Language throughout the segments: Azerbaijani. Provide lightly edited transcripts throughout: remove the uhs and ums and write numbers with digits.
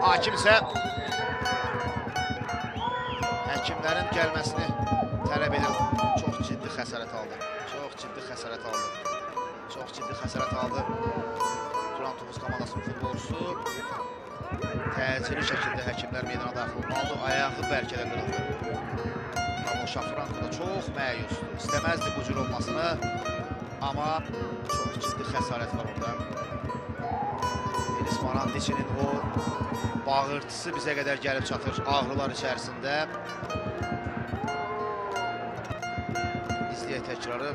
Hakim isə həkimlərin gəlməsini tələb edir. Çox ciddi xəsarət aldı. Çox ciddi xəsarət aldı. Turan Tovuz komandasının futbolcusu təcili şəkildə həkimlər meydana daxil olmalıdır. Ayağı bəlkə də qırıldı. Amma Şafranko da çox məyusdur. İstəməzdi bu cür olmasını. Amma çox ciddi xəsarət var orada. Denis Marandiçinin o bağırtısı bizə qədər gəlib çatır ağrılar içərisində. İzləyək təkrarı.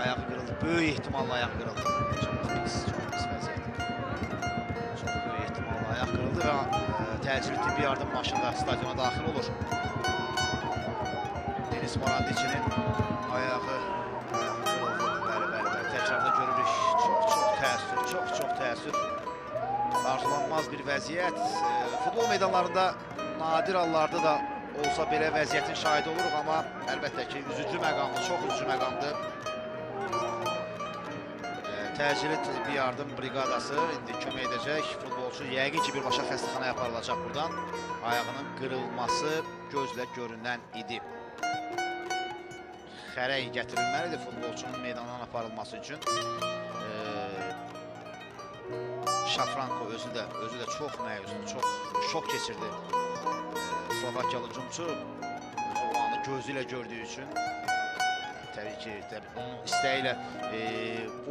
Ayağı qırıldı. Böyük ehtimalla ayağı qırıldı. Çox pis vəziyyət. Çox böyük ehtimalla ayağı qırıldı və təcili tibbi yardım maşında stadiona daxil olur. Denis Marandiçinin ayağı qırıldı. Bəli. Təkrarda görürük. Çox təəssüf. Arzulanmaz bir vəziyyət. Futbol meydanlarında nadir hallarda da olsa belə vəziyyətin şahidi oluruq, amma əlbəttə ki, üzücü məqamdır, çox üzücü məqamdır. Təcili tibbi yardım briqadası indi kömək edəcək. Futbolçu yəqin ki, birbaşa xəstəxanaya aparılacaq buradan. Ayağının qırılması gözlə görünən idi. Xərək gətirilməlidir futbolçunun meydandan aparılması üçün. Şafranko özü də çox məyusdur, çox şok keçirdi. Slovakiyalı hücumçu o anı gözü ilə gördüyü üçün təbii ki, onun istəyi ilə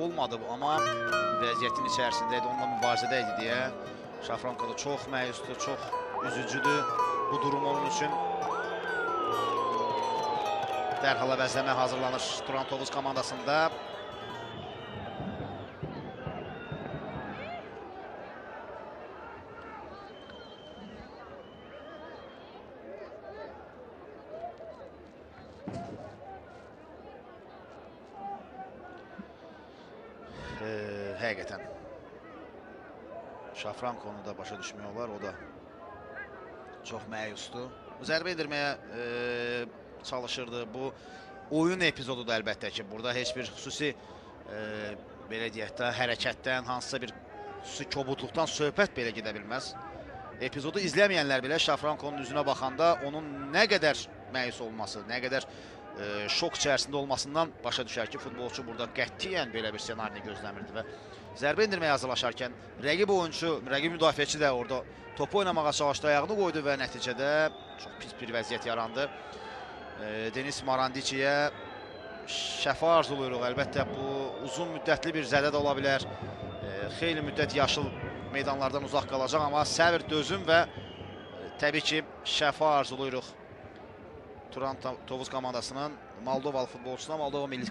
olmadı bu, amma vəziyyətin içərisində idi, onunla mübarizədə idi deyə Şafranko da çox məyusdur, çox üzücüdür bu durum onun üçün. Dərhal əvəzləmə hazırlanır Turan Tovuz komandasında. Həqiqətən Şafrankonu da başa düşmək olar, o da çox məyusdur. Zərbə endirməyə çalışırdı. Bu oyun epizodudur əlbəttə ki, burada heç bir xüsusi belə deyək də hərəkətdən, hansısa bir xüsusi kobudluqdan söhbət belə gedə bilməz. Epizodu izləməyənlər belə Şafrankonun üzünə baxanda onun nə qədər məyus olması, nə qədər şok içərisində olmasından başa düşər ki, futbolçu burada qətiyyən belə bir senarini gözləmirdi və zərbə endirməyə hazırlaşarkən rəqib oyuncu, rəqib müdafiəçi də orada topu oynamağa çalışdı, ayağını qoydu və nəticədə çox pis bir vəziyyət yarandı. Denis Marandiçiyə şəfa arzuluyuruq. Əlbəttə bu uzun müddətli bir zədə də ola bilər. Xeyli müddət yaşıl meydanlardan uzaq qalacaq, amma səbir, dözüm və təbii ki, şəfa arzuluyuruq Turan Tovuz komandasının Moldovalı futbolçusuna, Moldova milli